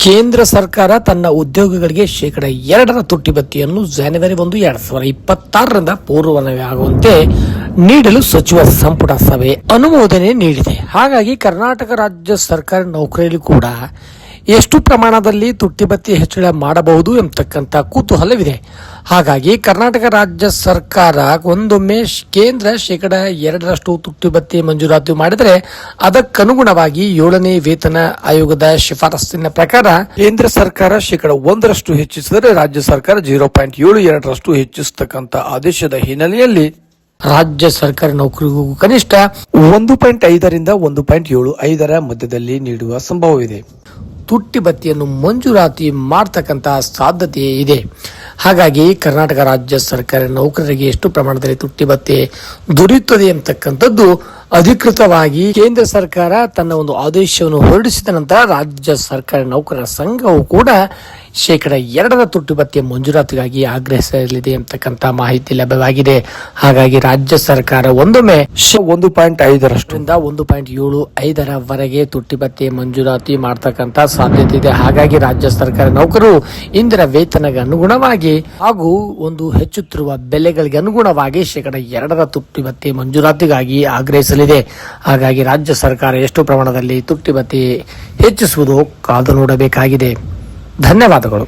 ಕೇಂದ್ರ ಸರ್ಕಾರ ತನ್ನ ಉದ್ಯೋಗಿಗಳಿಗೆ ಶೇಕಡ 2 ತುಟ್ಟಿ ಭತ್ಯೆಯನ್ನು ಜನವರಿ 1, 2026ರಿಂದ ಪೂರ್ವನವಾಗುವಂತೆ ನೀಡಲು ಸಚಿವ ಸಂಪುಟ ಸಭೆ ಅನುಮೋದನೆ ನೀಡಿದೆ. ಹಾಗಾಗಿ ಕರ್ನಾಟಕ ರಾಜ್ಯ ಸರ್ಕಾರಿ ನೌಕರರಲ್ಲಿ ಕೂಡ ಎಷ್ಟು ಪ್ರಮಾಣದಲ್ಲಿ ತುಟ್ಟಿ ಭತ್ಯೆ ಹೆಚ್ಚಳ ಮಾಡಬಹುದು ಎಂಬತಕ್ಕಂಥ ಕುತೂಹಲವಿದೆ. ಹಾಗಾಗಿ ಕರ್ನಾಟಕ ರಾಜ್ಯ ಸರ್ಕಾರ ಒಂದೊಮ್ಮೆ ಕೇಂದ್ರ ಶೇಕಡ 2 ತುಟ್ಟಿ ಭತ್ಯೆ ಮಂಜೂರಾತಿ ಮಾಡಿದರೆ ಅದಕ್ಕನುಗುಣವಾಗಿ 7ನೇ ವೇತನ ಆಯೋಗದ ಶಿಫಾರಸ್ಸಿನ ಪ್ರಕಾರ ಕೇಂದ್ರ ಸರ್ಕಾರ ಶೇಕಡ 1 ಹೆಚ್ಚಿಸಿದರೆ ರಾಜ್ಯ ಸರ್ಕಾರ 0.72 ಹೆಚ್ಚಿಸತಕ್ಕಂಥ ಆದೇಶದ ಹಿನ್ನೆಲೆಯಲ್ಲಿ ರಾಜ್ಯ ಸರ್ಕಾರಿ ನೌಕರಿಗೂ ಕನಿಷ್ಠ 1.5ರಿಂದ 1.75ರ ಮಧ್ಯದಲ್ಲಿ ನೀಡುವ ಸಂಭವವಿದೆ. ತುಟ್ಟಿ ಭತ್ಯೆಯನ್ನು ಮಂಜೂರಾತಿ ಮಾಡತಕ್ಕಂತ ಸಾಧ್ಯತೆ ಇದೆ. ಹಾಗಾಗಿ ಕರ್ನಾಟಕ ರಾಜ್ಯ ಸರ್ಕಾರಿ ನೌಕರರಿಗೆ ಎಷ್ಟು ಪ್ರಮಾಣದಲ್ಲಿ ತುಟ್ಟಿ ಭತ್ಯೆ ದೊರೆಯುತ್ತದೆ ಎಂಬತಕ್ಕಂಥದ್ದು ಅಧಿಕೃತವಾಗಿ ಕೇಂದ್ರ ಸರ್ಕಾರ ತನ್ನ ಒಂದು ಆದೇಶವನ್ನು ಹೊರಡಿಸಿದ ನಂತರ ರಾಜ್ಯ ಸರ್ಕಾರಿ ನೌಕರರ ಸಂಘವು ಕೂಡ ಶೇಕಡ 2 ತುಟ್ಟಿ ಭತ್ಯೆ ಮಂಜೂರಾತಿಗಾಗಿ ಆಗ್ರಹಿಸಲಿದೆ ಎಂಬತಕ್ಕಂಥ ಮಾಹಿತಿ ಲಭ್ಯವಾಗಿದೆ. ಹಾಗಾಗಿ ರಾಜ್ಯ ಸರ್ಕಾರ ಒಂದೊಮ್ಮೆ 1.5ರಿಂದ 1.75ರವರೆಗೆ ತುಟ್ಟಿ ಭತ್ಯೆ ಮಂಜೂರಾತಿ ಮಾಡತಕ್ಕಂಥ ಸಾಧ್ಯತೆ ಇದೆ. ಹಾಗಾಗಿ ರಾಜ್ಯ ಸರ್ಕಾರಿ ನೌಕರರು ಇಂದಿನ ವೇತನಕ್ಕೆ ಅನುಗುಣವಾಗಿ ಹಾಗೂ ಒಂದು ಹೆಚ್ಚುತ್ತಿರುವ ಬೆಲೆಗಳಿಗೆ ಅನುಗುಣವಾಗಿ ಶೇಕಡ 2 ತುಟ್ಟಿ ಭತ್ಯೆ ಮಂಜೂರಾತಿಗಾಗಿ ಆಗ್ರಹಿಸಲಿದೆ. ಹಾಗಾಗಿ ರಾಜ್ಯ ಸರ್ಕಾರ ಎಷ್ಟು ಪ್ರಮಾಣದಲ್ಲಿ ತುಟ್ಟಿ ಭತ್ಯೆ ಹೆಚ್ಚಿಸುವುದು ಕಾದು ನೋಡಬೇಕಾಗಿದೆ. ಧನ್ಯವಾದಗಳು.